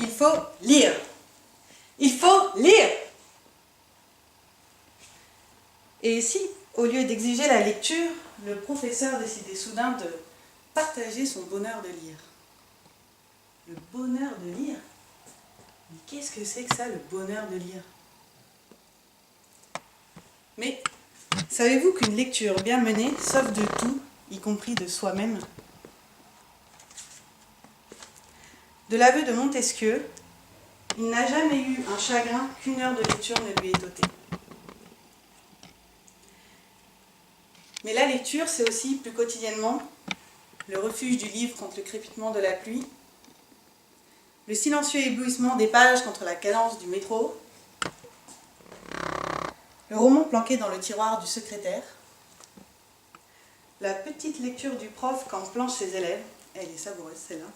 il faut lire. Il faut lire. Et si, au lieu d'exiger la lecture, le professeur décidait soudain de partager son bonheur de lire? Le bonheur de lire? Mais qu'est-ce que c'est que ça, le bonheur de lire? Mais savez-vous qu'une lecture bien menée sauve de tout, y compris de soi-même? De l'aveu de Montesquieu, il n'a jamais eu un chagrin qu'une heure de lecture ne lui ait ôté. Mais la lecture, c'est aussi, plus quotidiennement, le refuge du livre contre le crépitement de la pluie, le silencieux éblouissement des pages contre la cadence du métro, le roman planqué dans le tiroir du secrétaire, la petite lecture du prof quand planchent ses élèves, elle est savoureuse celle-là,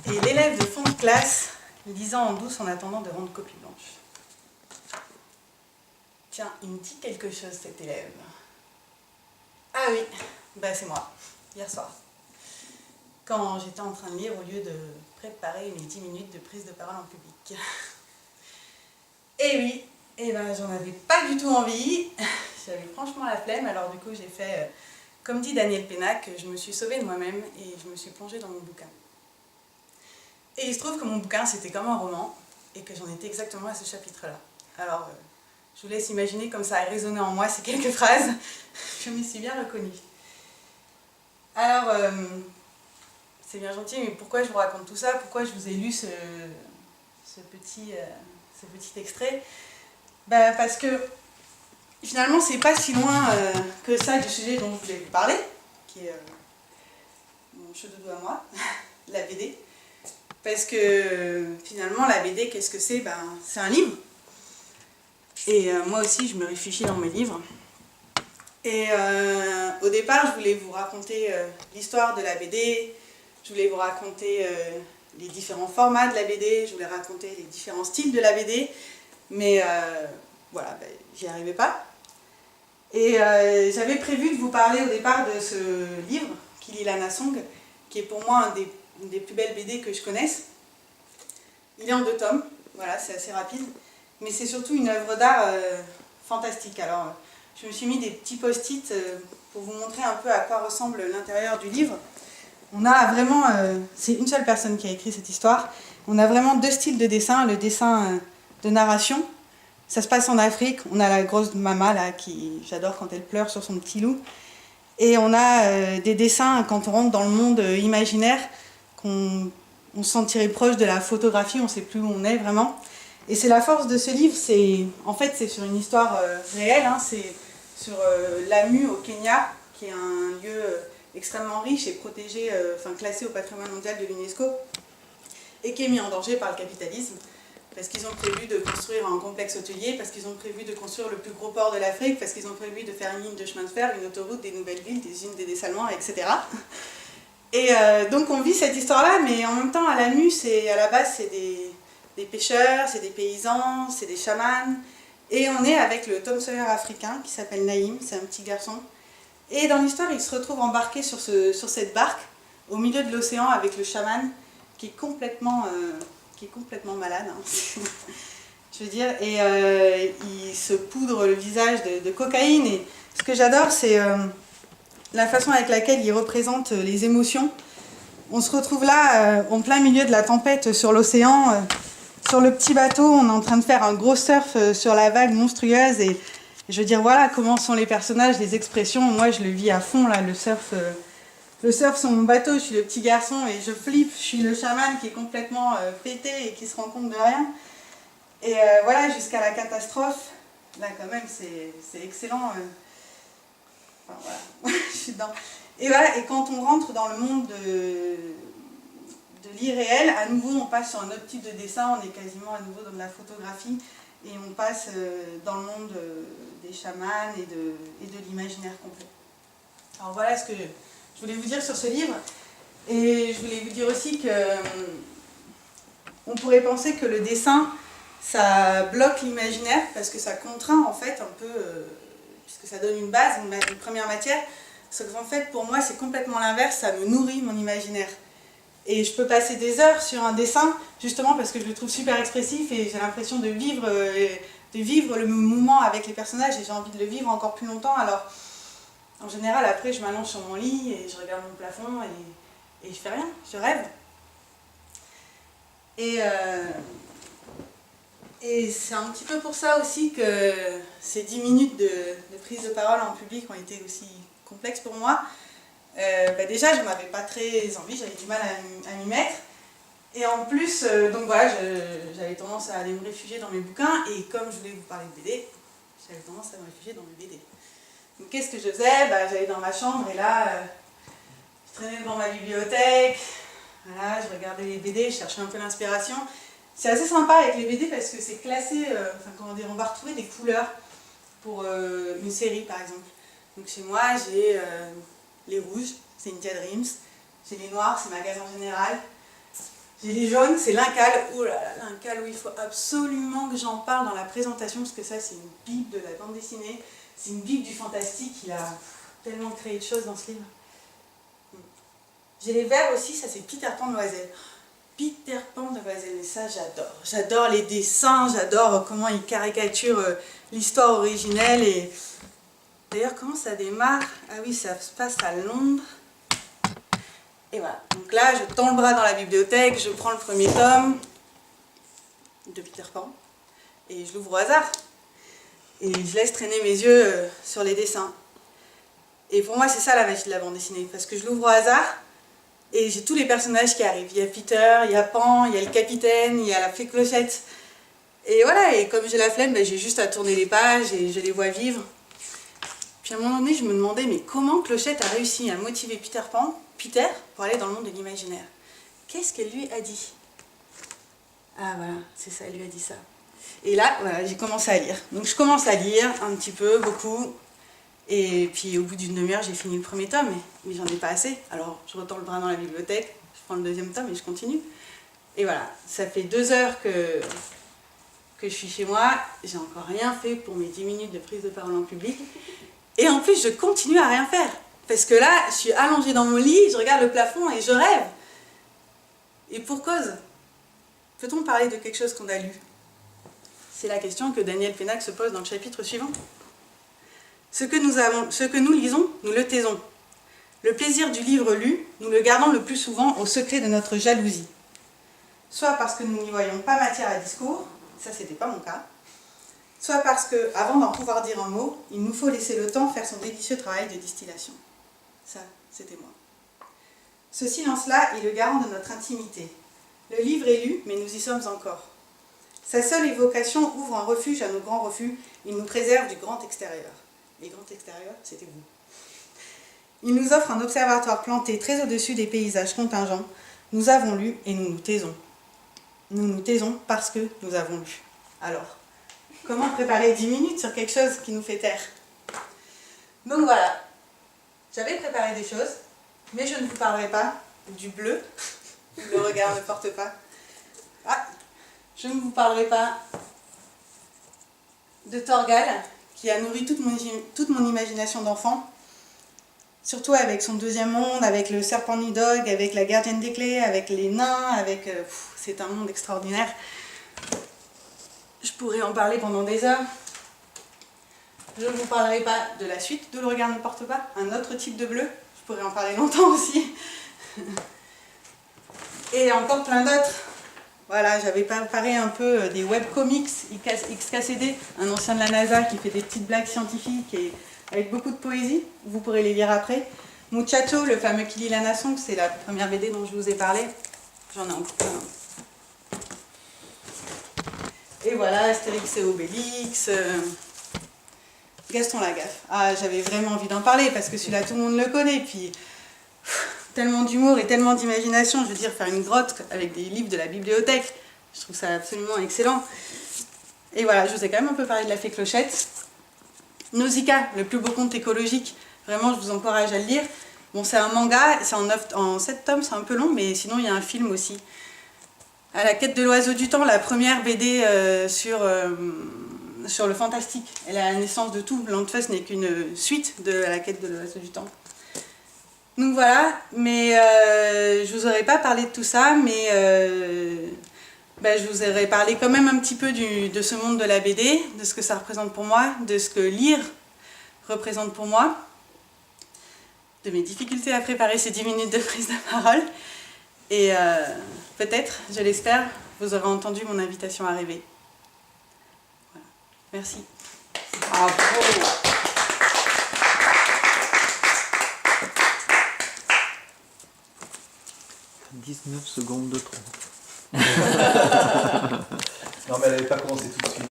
et l'élève de fond de classe lisant en douce en attendant de rendre copie blanche. Tiens, il me dit quelque chose cet élève. Ah oui, c'est moi, hier soir. Quand j'étais en train de lire au lieu de préparer mes 10 minutes de prise de parole en public. Et oui, j'en avais pas du tout envie, j'avais franchement la flemme, alors du coup j'ai fait, comme dit Daniel Pénac, je me suis sauvée de moi-même et je me suis plongée dans mon bouquin. Et il se trouve que mon bouquin c'était comme un roman et que j'en étais exactement à ce chapitre-là. Alors je vous laisse imaginer comme ça a résonné en moi ces quelques phrases, je m'y suis bien reconnue. Alors, c'est bien gentil, mais pourquoi je vous raconte tout ça? Pourquoi je vous ai lu ce petit extrait? Parce que finalement, c'est pas si loin que ça du sujet dont je voulais vous parler, qui est mon choudoudou à moi, la BD. Parce que finalement, la BD, qu'est-ce que c'est? C'est un livre. Et moi aussi, je me réfugie dans mes livres. Et au départ, je voulais vous raconter l'histoire de la BD, je voulais vous raconter les différents formats de la BD, je voulais raconter les différents styles de la BD, mais voilà, j'y arrivais pas. Et j'avais prévu de vous parler au départ de ce livre, Kill Ilana Song, qui est pour moi une des plus belles BD que je connaisse. Il est en 2 tomes, voilà, c'est assez rapide, mais c'est surtout une œuvre d'art fantastique. Alors, je me suis mis des petits post-it pour vous montrer un peu à quoi ressemble l'intérieur du livre. On a vraiment, c'est une seule personne qui a écrit cette histoire, on a vraiment 2 styles de dessin, le dessin de narration, ça se passe en Afrique, on a la grosse maman là, j'adore quand elle pleure sur son petit loup, et on a des dessins quand on rentre dans le monde imaginaire, qu'on se sentirait proche de la photographie, on ne sait plus où on est vraiment. Et c'est la force de ce livre, en fait c'est sur une histoire réelle, hein, c'est sur Lamu au Kenya, qui est un lieu extrêmement riche et protégé, classé au patrimoine mondial de l'UNESCO, et qui est mis en danger par le capitalisme, parce qu'ils ont prévu de construire un complexe hôtelier, parce qu'ils ont prévu de construire le plus gros port de l'Afrique, parce qu'ils ont prévu de faire une ligne de chemin de fer, une autoroute, des nouvelles villes, des usines des dessalements, etc. Et donc on vit cette histoire-là, mais en même temps à Lamu, à la base c'est des pêcheurs, c'est des paysans, c'est des chamans, et on est avec le Tom Sawyer africain qui s'appelle Naïm, c'est un petit garçon. Et dans l'histoire, il se retrouve embarqué sur cette barque au milieu de l'océan avec le chaman qui est complètement malade, hein. Je veux dire, et il se poudre le visage de cocaïne. Et ce que j'adore, c'est la façon avec laquelle il représente les émotions. On se retrouve là, en plein milieu de la tempête sur l'océan. Sur le petit bateau, on est en train de faire un gros surf sur la vague monstrueuse et je veux dire, voilà comment sont les personnages, les expressions. Moi, je le vis à fond, là, le surf sur mon bateau, je suis le petit garçon et je flippe, je suis le chaman qui est complètement pété et qui se rend compte de rien. Et voilà, jusqu'à la catastrophe, là quand même, c'est excellent. Enfin, voilà, je suis dedans. Et voilà, et quand on rentre dans le monde de l'irréel, à nouveau on passe sur un autre type de dessin, on est quasiment à nouveau dans de la photographie et on passe dans le monde des chamans et de l'imaginaire complet. Alors voilà ce que je voulais vous dire sur ce livre, et je voulais vous dire aussi que on pourrait penser que le dessin ça bloque l'imaginaire parce que ça contraint en fait un peu, puisque ça donne une base, une première matière, sauf qu'en fait pour moi c'est complètement l'inverse, ça me nourrit mon imaginaire. Et je peux passer des heures sur un dessin, justement parce que je le trouve super expressif et j'ai l'impression de vivre le moment avec les personnages et j'ai envie de le vivre encore plus longtemps. Alors, en général, après, je m'allonge sur mon lit et je regarde mon plafond et je fais rien, je rêve. Et c'est un petit peu pour ça aussi que ces 10 minutes de prise de parole en public ont été aussi complexes pour moi. Déjà, je n'en avais pas très envie, j'avais du mal à m'y mettre. Et en plus, donc voilà, j'avais tendance à aller me réfugier dans mes bouquins. Et comme je voulais vous parler de BD, j'avais tendance à me réfugier dans mes BD. Donc qu'est-ce que je faisais? J'allais dans ma chambre et là, je traînais devant ma bibliothèque. Voilà, je regardais les BD, je cherchais un peu l'inspiration. C'est assez sympa avec les BD parce que c'est classé, on va retrouver des couleurs pour une série par exemple. Donc chez moi, j'ai les rouges, c'est India Dreams. J'ai les noirs, c'est Magasin Général. J'ai les jaunes, c'est Lincal. Oh là là, Lincal, où il faut absolument que j'en parle dans la présentation parce que ça, c'est une bible de la bande dessinée. C'est une bible du fantastique. Il a tellement créé de choses dans ce livre. J'ai les verts aussi, ça c'est Peter Pan de Loisel. Peter Pan de Loisel, et ça j'adore. J'adore les dessins, j'adore comment il caricature l'histoire originelle. Et d'ailleurs, comment ça démarre? Ah oui, ça se passe à Londres. Et voilà, donc là je tends le bras dans la bibliothèque, je prends le premier tome de Peter Pan et je l'ouvre au hasard. Et je laisse traîner mes yeux sur les dessins. Et pour moi c'est ça la magie de la bande dessinée, parce que je l'ouvre au hasard et j'ai tous les personnages qui arrivent. Il y a Peter, il y a Pan, il y a le capitaine, il y a la fée Clochette. Et voilà, et comme j'ai la flemme, j'ai juste à tourner les pages et je les vois vivre. Puis à un moment donné, je me demandais, mais comment Clochette a réussi à motiver Peter, pour aller dans le monde de l'imaginaire? Qu'est-ce qu'elle lui a dit? Ah voilà, c'est ça, elle lui a dit ça. Et là, voilà, j'ai commencé à lire. Donc je commence à lire un petit peu, beaucoup. Et puis au bout d'une demi-heure, j'ai fini le premier tome, mais j'en ai pas assez. Alors je retends le bras dans la bibliothèque, je prends le deuxième tome et je continue. Et voilà, ça fait 2 heures que je suis chez moi, j'ai encore rien fait pour mes 10 minutes de prise de parole en public. Et en plus, je continue à rien faire. Parce que là, je suis allongée dans mon lit, je regarde le plafond et je rêve. Et pour cause. Peut-on parler de quelque chose qu'on a lu? C'est la question que Daniel Pénac se pose dans le chapitre suivant. Ce que nous lisons, nous le taisons. Le plaisir du livre lu, nous le gardons le plus souvent au secret de notre jalousie. Soit parce que nous n'y voyons pas matière à discours, ça c'était pas mon cas, soit parce que, avant d'en pouvoir dire un mot, il nous faut laisser le temps faire son délicieux travail de distillation. Ça, c'était moi. Ce silence-là est le garant de notre intimité. Le livre est lu, mais nous y sommes encore. Sa seule évocation ouvre un refuge à nos grands refus, il nous préserve du grand extérieur. Et grand extérieur, c'était vous. Il nous offre un observatoire planté très au-dessus des paysages contingents. Nous avons lu et nous nous taisons. Nous nous taisons parce que nous avons lu. Alors, comment préparer 10 minutes sur quelque chose qui nous fait taire? Donc voilà, j'avais préparé des choses, mais je ne vous parlerai pas du bleu. Le regard ne porte pas. Ah, je ne vous parlerai pas de Torgal, qui a nourri toute mon imagination d'enfant. Surtout avec son deuxième monde, avec le serpent Nidhogg, avec la gardienne des clés, avec les nains, avec... c'est un monde extraordinaire. Je pourrais en parler pendant des heures. Je ne vous parlerai pas de la suite de Le regard ne porte pas, un autre type de bleu. Je pourrais en parler longtemps aussi. Et encore plein d'autres. Voilà, j'avais préparé un peu des webcomics XKCD, un ancien de la NASA qui fait des petites blagues scientifiques et avec beaucoup de poésie. Vous pourrez les lire après. Muchacho, le fameux Kili Lanasson, c'est la première BD dont je vous ai parlé. J'en ai encore plein. Et voilà, Astérix et Obélix, Gaston Lagaffe. Ah, j'avais vraiment envie d'en parler parce que celui-là, tout le monde le connaît. Puis, tellement d'humour et tellement d'imagination. Je veux dire, faire une grotte avec des livres de la bibliothèque, je trouve ça absolument excellent. Et voilà, je vous ai quand même un peu parlé de la fée Clochette. Nausicaa, le plus beau conte écologique. Vraiment, je vous encourage à le lire. Bon, c'est un manga, c'est en 7 tomes, c'est un peu long, mais sinon, il y a un film aussi. À la quête de l'oiseau du temps, la première BD sur le fantastique et la naissance de tout. L'Antfest n'est qu'une suite de la quête de l'oiseau du temps. Donc voilà, mais je vous aurais pas parlé de tout ça, mais je vous aurais parlé quand même un petit peu de ce monde de la BD, de ce que ça représente pour moi, de ce que lire représente pour moi, de mes difficultés à préparer ces 10 minutes de prise de parole. Et peut-être, je l'espère, vous aurez entendu mon invitation à rêver. Voilà. Merci. Bravo. 19 secondes de trop. Non mais elle n'avait pas commencé tout de suite.